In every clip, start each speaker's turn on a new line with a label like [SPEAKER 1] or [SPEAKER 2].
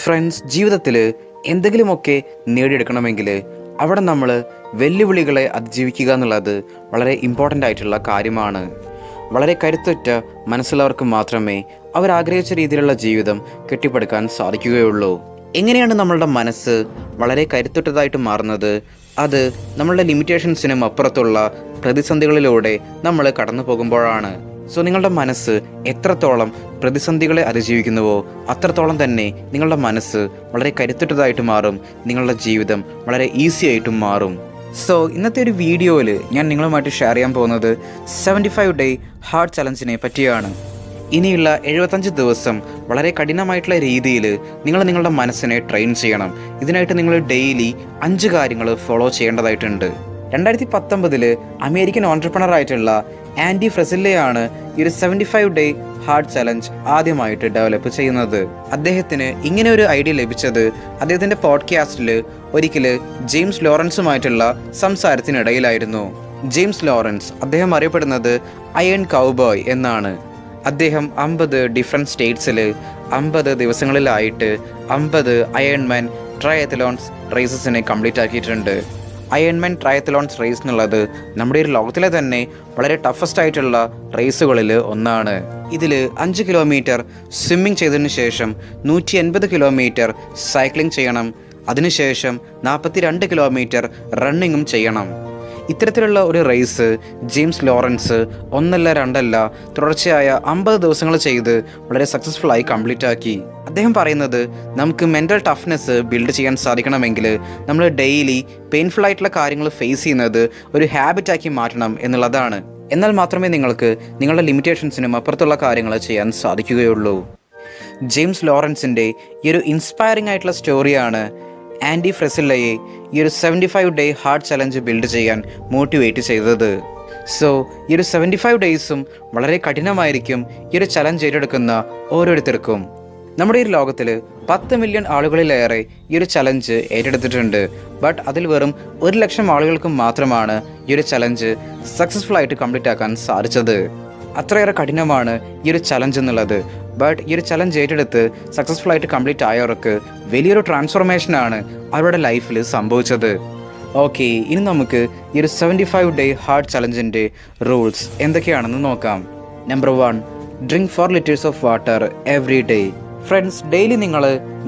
[SPEAKER 1] Friends, ജീവിതത്തിൽ എന്തെങ്കിലുമൊക്കെ നേടിയെടുക്കണമെങ്കിൽ അവിടെ നമ്മൾ വെല്ലുവിളികളെ അതിജീവിക്കുക എന്നുള്ളത് വളരെ ഇമ്പോർട്ടൻ്റ് ആയിട്ടുള്ള കാര്യമാണ്. വളരെ കരുത്തുറ്റ മനസ്സുള്ളവർക്ക് മാത്രമേ അവരാഗ്രഹിച്ച രീതിയിലുള്ള ജീവിതം കെട്ടിപ്പടുക്കാൻ സാധിക്കുകയുള്ളൂ. എങ്ങനെയാണ് നമ്മളുടെ മനസ്സ് വളരെ കരുത്തുറ്റതായിട്ട് മാറുന്നത്? അത് നമ്മളുടെ ലിമിറ്റേഷൻസിനും അപ്പുറത്തുള്ള പ്രതിസന്ധികളിലൂടെ നമ്മൾ കടന്നു പോകുമ്പോഴാണ്. സോ നിങ്ങളുടെ മനസ്സ് എത്രത്തോളം പ്രതിസന്ധികളെ അതിജീവിക്കുന്നുവോ അത്രത്തോളം തന്നെ നിങ്ങളുടെ മനസ്സ് വളരെ കരുത്തുറ്റതായിട്ട് മാറും, നിങ്ങളുടെ ജീവിതം വളരെ ഈസി ആയിട്ടും മാറും. സോ ഇന്നത്തെ ഒരു വീഡിയോയിൽ ഞാൻ നിങ്ങളുമായിട്ട് ഷെയർ ചെയ്യാൻ പോകുന്നത് 75 ഡേ ഹാർട്ട് ചലഞ്ചിനെ പറ്റിയാണ്. ഇനിയുള്ള 75 ദിവസം വളരെ കഠിനമായിട്ടുള്ള രീതിയിൽ നിങ്ങളുടെ മനസ്സിനെ ട്രെയിൻ ചെയ്യണം. ഇതിനായിട്ട് നിങ്ങൾ ഡെയിലി 5 കാര്യങ്ങൾ ഫോളോ ചെയ്യേണ്ടതായിട്ടുണ്ട്. 2019 അമേരിക്കൻ ഓൺട്രപ്രണർ ആയിട്ടുള്ള ആൻഡി ഫ്രെസിലെയാണ് ഈ ഒരു 75 ഡേ ഹാർട്ട് ചലഞ്ച് ആദ്യമായിട്ട് ഡെവലപ്പ് ചെയ്യുന്നത്. അദ്ദേഹത്തിന് ഇങ്ങനെ ഒരു ഐഡിയ ലഭിച്ചത് അദ്ദേഹത്തിൻ്റെ പോഡ്കാസ്റ്റിൽ ഒരിക്കൽ ജെയിംസ് ലോറൻസുമായിട്ടുള്ള സംസാരത്തിനിടയിലായിരുന്നു. ജെയിംസ് ലോറൻസ്, അദ്ദേഹം അറിയപ്പെടുന്നത് അയൺ കൗബോയ് എന്നാണ്. അദ്ദേഹം 50 ഡിഫറെൻറ്റ് സ്റ്റേറ്റ്സിൽ 50 ദിവസങ്ങളിലായിട്ട് 50 അയൺമാൻ ട്രയത്തലോൺസ് റേസസിനെ കംപ്ലീറ്റ് ആക്കിയിട്ടുണ്ട്. അയൺമാൻ ട്രയത്തലോൺസ് റേസ് എന്നുള്ളത് നമ്മുടെ ഒരു ലോകത്തിലെ തന്നെ വളരെ ടഫസ്റ്റ് ആയിട്ടുള്ള റേസുകളിൽ ഒന്നാണ്. ഇതിൽ 5 കിലോമീറ്റർ സ്വിമ്മിങ് ചെയ്തതിന് ശേഷം 180 കിലോമീറ്റർ സൈക്ലിംഗ് ചെയ്യണം. അതിനുശേഷം 42 കിലോമീറ്റർ റണ്ണിങ്ങും ചെയ്യണം. ഇത്തരത്തിലുള്ള ഒരു റേസ് ജെയിംസ് ലോറൻസ് ഒന്നല്ല രണ്ടല്ല തുടർച്ചയായ 50 ദിവസങ്ങൾ ചെയ്ത് വളരെ സക്സസ്ഫുൾ ആയി കംപ്ലീറ്റ് ആക്കി. അദ്ദേഹം പറയുന്നത് നമുക്ക് മെൻ്റൽ ടഫ്നെസ് ബിൽഡ് ചെയ്യാൻ സാധിക്കണമെങ്കിൽ നമ്മൾ ഡെയിലി പെയിൻഫുൾ ആയിട്ടുള്ള കാര്യങ്ങൾ ഫേസ് ചെയ്യുന്നത് ഒരു ഹാബിറ്റാക്കി മാറ്റണം എന്നുള്ളതാണ്. എന്നാൽ മാത്രമേ നിങ്ങൾക്ക് നിങ്ങളുടെ ലിമിറ്റേഷൻസിനും അപ്പുറത്തുള്ള കാര്യങ്ങൾ ചെയ്യാൻ സാധിക്കുകയുള്ളൂ. ജെയിംസ് ലോറൻസിൻ്റെ ഈ ഒരു ഇൻസ്പയറിംഗ് ആയിട്ടുള്ള സ്റ്റോറിയാണ് ആൻഡി ഫ്രെസിലെയെ ഈ ഒരു 75 ഡേ ഹാർട്ട് ചലഞ്ച് ബിൽഡ് ചെയ്യാൻ മോട്ടിവേറ്റ് ചെയ്തത്. സോ ഈ ഒരു 75 ഡേയ്സും വളരെ കഠിനമായിരിക്കും ഈ ഒരു ചലഞ്ച് ഏറ്റെടുക്കുന്ന ഓരോരുത്തർക്കും. നമ്മുടെ ഈ ലോകത്തിൽ 10 മില്യൺ ആളുകളിലേറെ ഈ ഒരു ചലഞ്ച് ഏറ്റെടുത്തിട്ടുണ്ട്. ബട്ട് അതിൽ വെറും 1 ലക്ഷം ആളുകൾക്ക് മാത്രമാണ് ഈ ഒരു ചലഞ്ച് സക്സസ്ഫുൾ ആയിട്ട് കംപ്ലീറ്റ് ആക്കാൻ സാധിച്ചത്. അത്രയേറെ കഠിനമാണ് ഈ ഒരു ചലഞ്ച് എന്നുള്ളത്. ബട്ട് ഈ ഒരു ചലഞ്ച് ഏറ്റെടുത്ത് സക്സസ്ഫുൾ ആയിട്ട് കംപ്ലീറ്റ് ആയവർക്ക് വലിയൊരു ട്രാൻസ്ഫോർമേഷനാണ് അവരുടെ ലൈഫിൽ സംഭവിച്ചത്. ഓക്കെ, ഇനി നമുക്ക് ഈ ഒരു 75 ഡേ ഹാർട്ട് ചലഞ്ചിൻ്റെ റൂൾസ് എന്തൊക്കെയാണെന്ന് നോക്കാം. Number 1, drink 4 litres of water every day. Friends, daily നിങ്ങൾ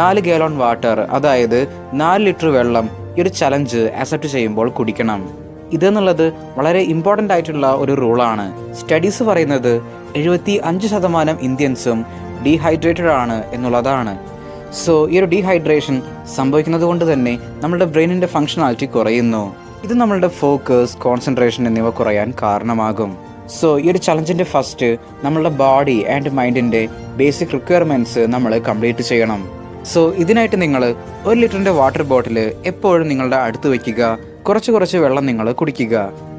[SPEAKER 1] 4 ഗാലൺ വാട്ടർ, അതായത് 4 ലിറ്റർ വെള്ളം ഈ ഒരു ചലഞ്ച് അക്സെപ്റ്റ് ചെയ്യുമ്പോൾ കുടിക്കണം. ഇതെന്നുള്ളത് വളരെ ഇമ്പോർട്ടൻ്റ് ആയിട്ടുള്ള ഒരു റൂളാണ്. സ്റ്റഡീസ് പറയുന്നത് 75% ഇന്ത്യൻസും ഡീഹൈഡ്രേറ്റഡ് ആണ് എന്നുള്ളതാണ്. സോ ഈ ഒരു ഡീഹൈഡ്രേഷൻ സംഭവിക്കുന്നത് കൊണ്ട് തന്നെ നമ്മുടെ ബ്രെയിനിൻ്റെ ഫങ്ഷണാലിറ്റി കുറയുന്നു. ഇത് നമ്മളുടെ ഫോക്കസ്, കോൺസെൻട്രേഷൻ എന്നിവ കുറയാൻ കാരണമാകും. സോ ഈ ഒരു ചലഞ്ചിൻ്റെ ഫസ്റ്റ് നമ്മളുടെ ബോഡി ആൻഡ് മൈൻഡിൻ്റെ ബേസിക് റിക്വയർമെൻറ്റ്സ് നമ്മൾ കംപ്ലീറ്റ് ചെയ്യണം. സോ ഇതിനായിട്ട് നിങ്ങൾ 1 ലിറ്ററിൻ്റെ വാട്ടർ ബോട്ടിൽ എപ്പോഴും നിങ്ങളുടെ അടുത്ത് വയ്ക്കുക. കുറച്ച് വെള്ളം നിങ്ങൾ കുടിക്കുക.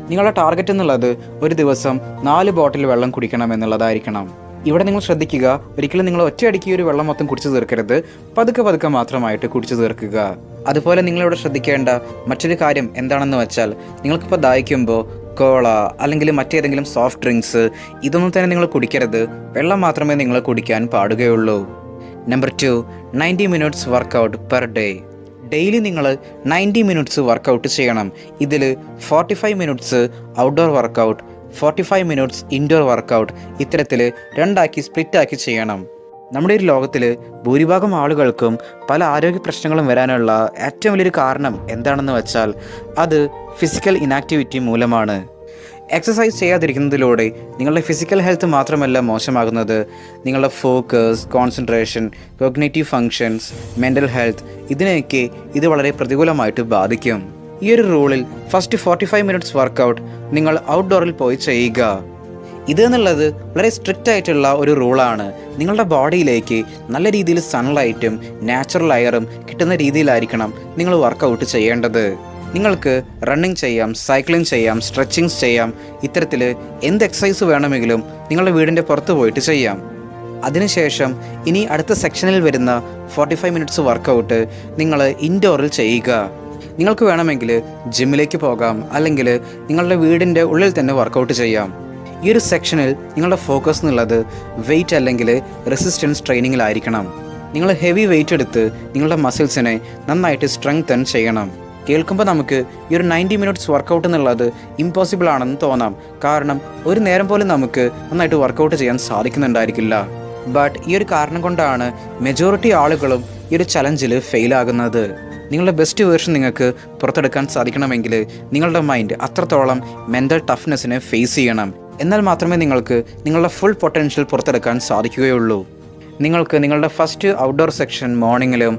[SPEAKER 1] നിങ്ങളുടെ ടാർഗറ്റ് എന്നുള്ളത് ഒരു ദിവസം 4 ബോട്ടിൽ വെള്ളം കുടിക്കണം എന്നുള്ളതായിരിക്കണം. ഇവിടെ നിങ്ങൾ ശ്രദ്ധിക്കുക, ഒരിക്കലും നിങ്ങൾ ഒറ്റയടിക്ക് ഒരു വെള്ളം മൊത്തം കുടിച്ചു തീർക്കരുത്. പതുക്കെ മാത്രമായിട്ട് കുടിച്ചു തീർക്കുക. അതുപോലെ നിങ്ങളിവിടെ ശ്രദ്ധിക്കേണ്ട മറ്റൊരു കാര്യം എന്താണെന്ന് വെച്ചാൽ, നിങ്ങൾക്കിപ്പോൾ ദാഹിക്കുമ്പോൾ കോള അല്ലെങ്കിൽ മറ്റേതെങ്കിലും സോഫ്റ്റ് ഡ്രിങ്ക്സ് ഇതൊന്നും തന്നെ നിങ്ങൾ കുടിക്കരുത്. വെള്ളം മാത്രമേ നിങ്ങൾ കുടിക്കാൻ പാടുകയുള്ളൂ. Number 2, 90 minutes workout per day. Daily നിങ്ങൾ 90 മിനിറ്റ്സ് വർക്കൗട്ട് ചെയ്യണം. ഇതിൽ 45 minutes outdoor workout, 45 minutes indoor workout, ഇത്തരത്തിൽ 2 സ്പ്ലിറ്റാക്കി ചെയ്യണം. നമ്മുടെ ഒരു ലോകത്തിൽ ഭൂരിഭാഗം ആളുകൾക്കും പല ആരോഗ്യ പ്രശ്നങ്ങളും വരാനുള്ള ഏറ്റവും വലിയൊരു കാരണം എന്താണെന്ന് വെച്ചാൽ അത് ഫിസിക്കൽ ഇനാക്ടിവിറ്റി മൂലമാണ്. എക്സസൈസ് ചെയ്യാതിരിക്കുന്നതിലൂടെ നിങ്ങളുടെ ഫിസിക്കൽ ഹെൽത്ത് മാത്രമല്ല മോശമാകുന്നത്, നിങ്ങളുടെ focus, concentration, cognitive functions, mental health ഇതിനെയൊക്കെ ഇത് വളരെ പ്രതികൂലമായിട്ട് ബാധിക്കും. ഈ ഒരു റൂളിൽ ഫസ്റ്റ് 45 മിനിറ്റ്സ് വർക്കൗട്ട് നിങ്ങൾ ഔട്ട്ഡോറിൽ പോയി ചെയ്യുക. ഇതെന്നുള്ളത് വളരെ സ്ട്രിക്റ്റ് ആയിട്ടുള്ള ഒരു റൂളാണ്. നിങ്ങളുടെ ബോഡിയിലേക്ക് നല്ല രീതിയിൽ സൺലൈറ്റും നാച്ചുറൽ എയറും കിട്ടുന്ന രീതിയിലായിരിക്കണം നിങ്ങൾ വർക്കൗട്ട് ചെയ്യേണ്ടത്. നിങ്ങൾക്ക് റണ്ണിങ് ചെയ്യാം, സൈക്ലിംഗ് ചെയ്യാം, സ്ട്രെച്ചിങ്സ് ചെയ്യാം. ഇത്തരത്തിൽ എന്ത് എക്സസൈസ് വേണമെങ്കിലും നിങ്ങളുടെ വീടിൻ്റെ പുറത്ത് പോയിട്ട് ചെയ്യാം. അതിനുശേഷം ഇനി അടുത്ത സെക്ഷനിൽ വരുന്ന 45 മിനിറ്റ്സ് വർക്കൗട്ട് നിങ്ങൾ ഇൻഡോറിൽ ചെയ്യുക. നിങ്ങൾക്ക് വേണമെങ്കിൽ ജിമ്മിലേക്ക് പോകാം, അല്ലെങ്കിൽ നിങ്ങളുടെ വീടിൻ്റെ ഉള്ളിൽ തന്നെ വർക്കൗട്ട് ചെയ്യാം. ഈ ഒരു സെക്ഷനിൽ നിങ്ങളുടെ ഫോക്കസ് എന്നുള്ളത് വെയിറ്റ് അല്ലെങ്കിൽ റെസിസ്റ്റൻസ് ട്രെയിനിങ്ങിലായിരിക്കണം. നിങ്ങൾ ഹെവി വെയിറ്റ് എടുത്ത് നിങ്ങളുടെ മസിൽസിനെ നന്നായിട്ട് സ്ട്രെങ്തൻ ചെയ്യണം. കേൾക്കുമ്പോൾ നമുക്ക് ഈ ഒരു 90 മിനിറ്റ്സ് വർക്കൗട്ട് എന്നുള്ളത് ഇമ്പോസിബിൾ ആണെന്ന് തോന്നാം. കാരണം ഒരു നേരം പോലും നമുക്ക് നന്നായിട്ട് വർക്കൗട്ട് ചെയ്യാൻ സാധിക്കുന്നുണ്ടായിരിക്കില്ല. ബട്ട് ഈ ഒരു കാരണം കൊണ്ടാണ് മെജോറിറ്റി ആളുകളും ഈ ഒരു ചലഞ്ചിൽ ഫെയിലാകുന്നത്. നിങ്ങളുടെ ബെസ്റ്റ് വേർഷൻ നിങ്ങൾക്ക് പുറത്തെടുക്കാൻ സാധിക്കണമെങ്കിൽ നിങ്ങളുടെ മൈൻഡ് അത്രത്തോളം മെൻ്റൽ ടഫ്നെസ്സിനെ ഫേസ് ചെയ്യണം. എന്നാൽ മാത്രമേ നിങ്ങൾക്ക് നിങ്ങളുടെ ഫുൾ പൊട്ടൻഷ്യൽ പുറത്തെടുക്കാൻ സാധിക്കുകയുള്ളൂ. നിങ്ങൾക്ക് നിങ്ങളുടെ ഫസ്റ്റ് ഔട്ട്ഡോർ സെക്ഷൻ മോർണിംഗിലും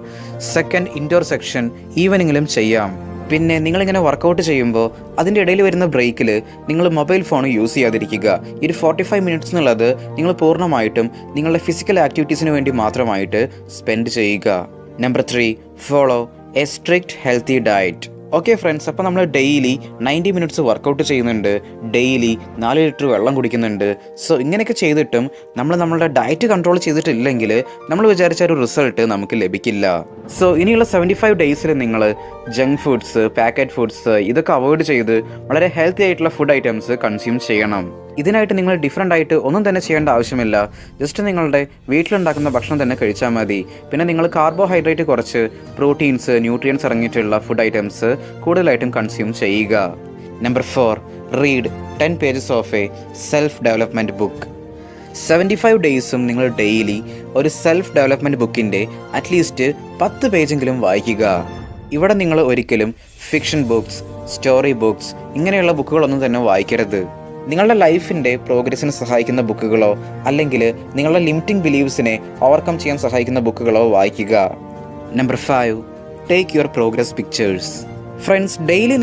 [SPEAKER 1] സെക്കൻഡ് ഇൻഡോർ സെക്ഷൻ ഈവനിങ്ങിലും ചെയ്യാം. പിന്നെ നിങ്ങളിങ്ങനെ വർക്കൗട്ട് ചെയ്യുമ്പോൾ അതിൻ്റെ ഇടയിൽ വരുന്ന ബ്രേക്കിൽ നിങ്ങൾ മൊബൈൽ ഫോൺ യൂസ് ചെയ്യാതിരിക്കുക. ഈ ഒരു 45 മിനിറ്റ്സ് എന്നുള്ളത് നിങ്ങൾ പൂർണ്ണമായിട്ടും നിങ്ങളുടെ ഫിസിക്കൽ ആക്ടിവിറ്റീസിന് വേണ്ടി മാത്രമായിട്ട് സ്പെൻഡ് ചെയ്യുക. Number 3, follow A strict healthy diet. Okay friends, അപ്പോൾ നമ്മൾ ഡെയിലി 90 മിനിറ്റ്സ് വർക്കൗട്ട് ചെയ്യുന്നുണ്ട്, ഡെയിലി 4 ലിറ്റർ വെള്ളം കുടിക്കുന്നുണ്ട്. സോ ഇങ്ങനെയൊക്കെ ചെയ്തിട്ടും നമ്മളുടെ ഡയറ്റ് കൺട്രോൾ ചെയ്തിട്ടില്ലെങ്കിൽ നമ്മൾ വിചാരിച്ച ഒരു റിസൾട്ട് നമുക്ക് ലഭിക്കില്ല. സോ ഇനിയുള്ള 75 ഡേയ്സിൽ നിങ്ങൾ ജങ്ക് ഫുഡ്സ്, പാക്കറ്റ് ഫുഡ്സ് ഇതൊക്കെ അവോയ്ഡ് ചെയ്ത് വളരെ ഹെൽത്തി ആയിട്ടുള്ള ഫുഡ് ഐറ്റംസ് കൺസ്യൂം ചെയ്യണം. ഇതിനായിട്ട് നിങ്ങൾ ഡിഫറെൻ്റ് ആയിട്ട് ഒന്നും തന്നെ ചെയ്യേണ്ട ആവശ്യമില്ല. ജസ്റ്റ് നിങ്ങളുടെ വീട്ടിലുണ്ടാക്കുന്ന ഭക്ഷണം തന്നെ കഴിച്ചാൽ മതി. പിന്നെ നിങ്ങൾ കാർബോഹൈഡ്രേറ്റ് കുറച്ച് പ്രോട്ടീൻസ്, ന്യൂട്രിയൻസ് ഇറങ്ങിയിട്ടുള്ള ഫുഡ് ഐറ്റംസ് കൂടുതലായിട്ടും കൺസ്യൂം ചെയ്യുക. Number 4, read 10 pages of A self development book. 75 ഡേയ്സും നിങ്ങൾ ഡെയിലി ഒരു സെൽഫ് ഡെവലപ്മെൻറ്റ് ബുക്കിൻ്റെ അറ്റ്ലീസ്റ്റ് 10 പേജെങ്കിലും വായിക്കുക. ഇവിടെ നിങ്ങൾ ഒരിക്കലും ഫിക്ഷൻ ബുക്സ്, സ്റ്റോറി ബുക്സ് ഇങ്ങനെയുള്ള ബുക്കുകളൊന്നും തന്നെ വായിക്കരുത്. നിങ്ങളുടെ ലൈഫിൻ്റെ പ്രോഗ്രസ്സിന് സഹായിക്കുന്ന ബുക്കുകളോ അല്ലെങ്കിൽ നിങ്ങളുടെ ലിമിറ്റിംഗ് ബിലീവ്സിനെ ഓവർകം ചെയ്യാൻ സഹായിക്കുന്ന ബുക്കുകളോ വായിക്കുക. Number 5, take your progress pictures. Friends, daily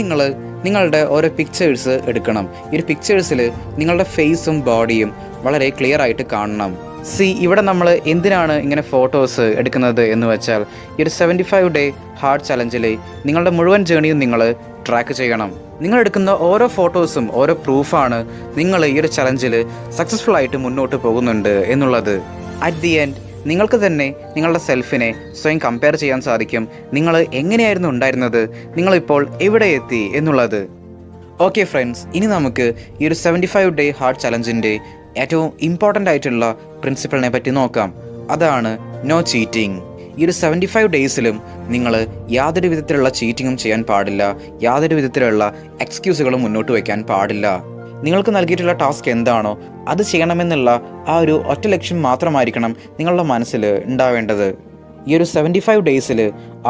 [SPEAKER 1] നിങ്ങളുടെ ഓരോ പിക്ചേഴ്സ് എടുക്കണം. ഈ ഒരു പിക്ചേഴ്സിൽ നിങ്ങളുടെ ഫേസും ബോഡിയും വളരെ ക്ലിയർ ആയിട്ട് കാണണം. ഇവിടെ നമ്മൾ എന്തിനാണ് ഇങ്ങനെ ഫോട്ടോസ് എടുക്കുന്നത് എന്ന് വെച്ചാൽ ഈ ഒരു 75 ഡേ ഹാർഡ് ചലഞ്ചിൽ നിങ്ങളുടെ മുഴുവൻ ജേണിയും നിങ്ങൾ ട്രാക്ക് ചെയ്യണം. നിങ്ങൾ എടുക്കുന്ന ഓരോ ഫോട്ടോസും ഓരോ പ്രൂഫാണ് നിങ്ങൾ ഈ ഒരു ചലഞ്ചിൽ സക്സസ്ഫുൾ ആയിട്ട് മുന്നോട്ട് പോകുന്നുണ്ട് എന്നുള്ളത്. അറ്റ് ദി എൻഡ് നിങ്ങൾക്ക് തന്നെ നിങ്ങളുടെ സെൽഫിനെ സ്വയം കമ്പയർ ചെയ്യാൻ സാധിക്കും. നിങ്ങൾ എങ്ങനെയായിരുന്നു ഉണ്ടായിരുന്നത്, നിങ്ങളിപ്പോൾ എവിടെ എത്തി എന്നുള്ളത്. ഓക്കെ ഫ്രണ്ട്സ്, ഇനി നമുക്ക് ഈ ഒരു 75 ഡേ ഹാർഡ് ചലഞ്ചിൻ്റെ ഏറ്റവും ഇമ്പോർട്ടൻ്റ് ആയിട്ടുള്ള പ്രിൻസിപ്പിളിനെ പറ്റി നോക്കാം. അതാണ് നോ ചീറ്റിംഗ്. ഈ ഒരു 75 ഡേയ്സിലും നിങ്ങൾ യാതൊരു വിധത്തിലുള്ള ചീറ്റിങ്ങും ചെയ്യാൻ പാടില്ല. യാതൊരു വിധത്തിലുള്ള എക്സ്ക്യൂസുകളും മുന്നോട്ട് വയ്ക്കാൻ പാടില്ല. നിങ്ങൾക്ക് നൽകിയിട്ടുള്ള ടാസ്ക് എന്താണോ അത് ചെയ്യണമെന്നുള്ള ആ ഒരു ഒറ്റ ലക്ഷ്യം മാത്രമായിരിക്കണം നിങ്ങളുടെ മനസ്സിൽ ഉണ്ടാവേണ്ടത്. ഈ ഒരു 75 ഡേയ്സിൽ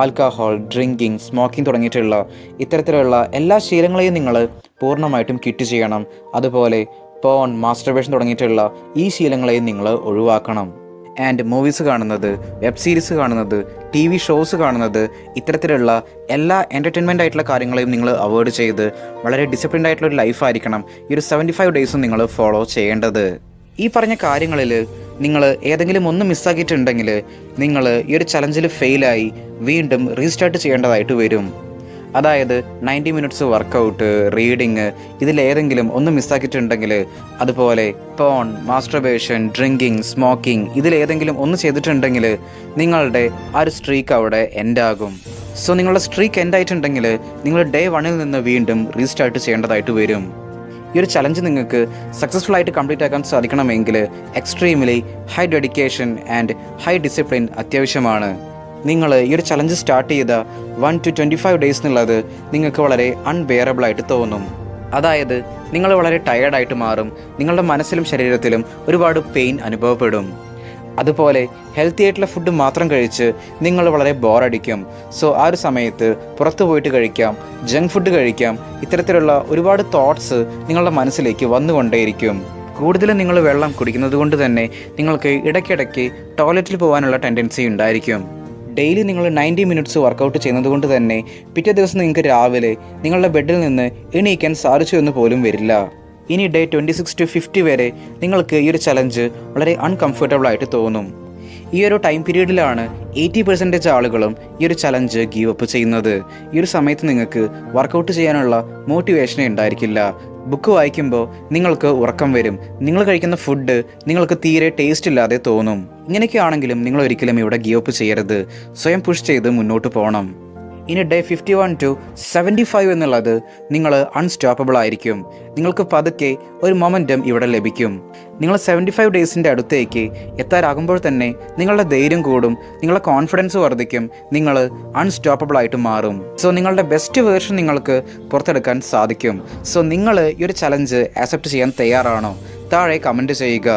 [SPEAKER 1] ആൽക്കഹോൾ, ഡ്രിങ്കിങ്, സ്മോക്കിംഗ് തുടങ്ങിയിട്ടുള്ള ഇത്തരത്തിലുള്ള എല്ലാ ശീലങ്ങളെയും നിങ്ങൾ പൂർണ്ണമായിട്ടും കിറ്റ് ചെയ്യണം. അതുപോലെ പോൺ, മാസ്റ്റർബേഷൻ തുടങ്ങിയിട്ടുള്ള ഈ ശീലങ്ങളെയും നിങ്ങൾ ഒഴിവാക്കണം. ആൻഡ് മൂവീസ് കാണുന്നത്, വെബ് സീരീസ് കാണുന്നത്, TV ഷോസ് കാണുന്നത്, ഇത്തരത്തിലുള്ള എല്ലാ എൻ്റർടൈൻമെൻ്റ് ആയിട്ടുള്ള കാര്യങ്ങളെയും നിങ്ങൾ അവോയ്ഡ് ചെയ്ത് വളരെ ഡിസിപ്ലിൻഡ് ആയിട്ടുള്ള ഒരു ലൈഫായിരിക്കണം ഈ ഒരു 75 ഡേയ്സും നിങ്ങൾ ഫോളോ ചെയ്യേണ്ടത്. ഈ പറഞ്ഞ കാര്യങ്ങളിൽ നിങ്ങൾ ഏതെങ്കിലും ഒന്ന് മിസ്സാക്കിയിട്ടുണ്ടെങ്കിൽ നിങ്ങൾ ഈ ഒരു ചലഞ്ചിൽ ഫെയിലായി വീണ്ടും റീസ്റ്റാർട്ട് ചെയ്യേണ്ടതായിട്ട് വരും. അതായത് 90 മിനിറ്റ്സ് വർക്കൗട്ട്, റീഡിങ് ഇതിലേതെങ്കിലും ഒന്ന് മിസ്സാക്കിയിട്ടുണ്ടെങ്കിൽ, അതുപോലെ പോൺ, മാസ്റ്റർബേഷൻ, ഡ്രിങ്കിങ്, സ്മോക്കിംഗ് ഇതിലേതെങ്കിലും ഒന്ന് ചെയ്തിട്ടുണ്ടെങ്കിൽ നിങ്ങളുടെ ആ ഒരു സ്ട്രീക്ക് അവിടെ എൻഡാകും. സോ നിങ്ങളുടെ സ്ട്രീക്ക് എൻഡായിട്ടുണ്ടെങ്കിൽ നിങ്ങൾ ഡേ 1 നിന്ന് വീണ്ടും റീസ്റ്റാർട്ട് ചെയ്യേണ്ടതായിട്ട് വരും. ഈ ഒരു ചലഞ്ച് നിങ്ങൾക്ക് സക്സസ്ഫുൾ ആയിട്ട് കംപ്ലീറ്റ് ആക്കാൻ സാധിക്കണമെങ്കിൽ extremely high dedication and high discipline അത്യാവശ്യമാണ്. നിങ്ങൾ ഈ ഒരു ചലഞ്ച് സ്റ്റാർട്ട് ചെയ്ത 1 to 25 ഡേയ്സ് എന്നുള്ളത് നിങ്ങൾക്ക് വളരെ അൺബെയറബിൾ ആയിട്ട് തോന്നും. അതായത് നിങ്ങൾ വളരെ ടയേർഡായിട്ട് മാറും. നിങ്ങളുടെ മനസ്സിലും ശരീരത്തിലും ഒരുപാട് പെയിൻ അനുഭവപ്പെടും. അതുപോലെ ഹെൽത്തി ആയിട്ടുള്ള ഫുഡ് മാത്രം കഴിച്ച് നിങ്ങൾ വളരെ ബോറടിക്കും. സോ ആ ഒരു സമയത്ത് പുറത്തു പോയിട്ട് കഴിക്കാം, ജങ്ക് ഫുഡ് കഴിക്കാം, ഇത്തരത്തിലുള്ള ഒരുപാട് തോട്ട്സ് നിങ്ങളുടെ മനസ്സിലേക്ക് വന്നുകൊണ്ടേയിരിക്കും. കൂടുതലും നിങ്ങൾ വെള്ളം കുടിക്കുന്നത് കൊണ്ട് തന്നെ നിങ്ങൾക്ക് ഇടയ്ക്കിടയ്ക്ക് ടോയ്ലറ്റിൽ പോകാനുള്ള ടെൻഡൻസി ഉണ്ടായിരിക്കും. ഡെയിലി നിങ്ങൾ 90 മിനിറ്റ്സ് വർക്കൗട്ട് ചെയ്യുന്നത് കൊണ്ട് തന്നെ പിറ്റേ ദിവസം നിങ്ങൾക്ക് രാവിലെ നിങ്ങളുടെ ബെഡിൽ നിന്ന് എണീക്കാൻ സാധിച്ചു എന്ന് പോലും വരില്ല. ഇനി ഡേ 26 to 50 വരെ നിങ്ങൾക്ക് ഈ ഒരു ചലഞ്ച് വളരെ അൺകംഫർട്ടബിൾ ആയിട്ട് തോന്നും. ഈ ഒരു ടൈം പീരീഡിലാണ് 80% ആളുകളും ഈ ഒരു ചലഞ്ച് ഗീവ് അപ്പ് ചെയ്യുന്നത്. ഈ ഒരു സമയത്ത് നിങ്ങൾക്ക് വർക്കൗട്ട് ചെയ്യാനുള്ള മോട്ടിവേഷനേ ഉണ്ടായിരിക്കില്ല. ബുക്ക് വായിക്കുമ്പോൾ നിങ്ങൾക്ക് ഉറക്കം വരും. നിങ്ങൾ കഴിക്കുന്ന ഫുഡ് നിങ്ങൾക്ക് തീരെ ടേസ്റ്റ് ഇല്ലാതെ തോന്നും. ഇങ്ങനെയൊക്കെ ആണെങ്കിലും നിങ്ങൾ ഒരിക്കലും ഇവിടെ ഗീവ് അപ്പ് ചെയ്യരുത്. സ്വയം പുഷ് ചെയ്ത് മുന്നോട്ട് പോകണം. ഇനി ഡേ 51 ടു 75 എന്നുള്ളത് നിങ്ങൾ അൺസ്റ്റോപ്പബിൾ ആയിരിക്കും. നിങ്ങൾക്ക് പതുക്കെ ഒരു മൊമെൻറ്റം ഇവിടെ ലഭിക്കും. നിങ്ങൾ 75 ഡേയ്സിൻ്റെ അടുത്തേക്ക് എത്താറാകുമ്പോൾ തന്നെ നിങ്ങളുടെ ധൈര്യം കൂടും, നിങ്ങളുടെ കോൺഫിഡൻസ് വർദ്ധിക്കും, നിങ്ങൾ അൺസ്റ്റോപ്പബിൾ ആയിട്ട് മാറും. സോ നിങ്ങളുടെ ബെസ്റ്റ് വേർഷൻ നിങ്ങൾക്ക് പുറത്തെടുക്കാൻ സാധിക്കും. സോ നിങ്ങൾ ഈ ഒരു ചലഞ്ച് ആക്സെപ്റ്റ് ചെയ്യാൻ തയ്യാറാണോ? താഴെ കമൻറ്റ് ചെയ്യുക.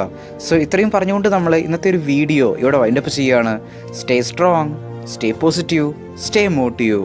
[SPEAKER 1] സോ ഇത്രയും പറഞ്ഞുകൊണ്ട് നമ്മൾ ഇന്നത്തെ ഒരു വീഡിയോ ഇവിടെ വൈൻഡപ്പ് ചെയ്യുകയാണ്. Stay strong, stay positive, stay motive.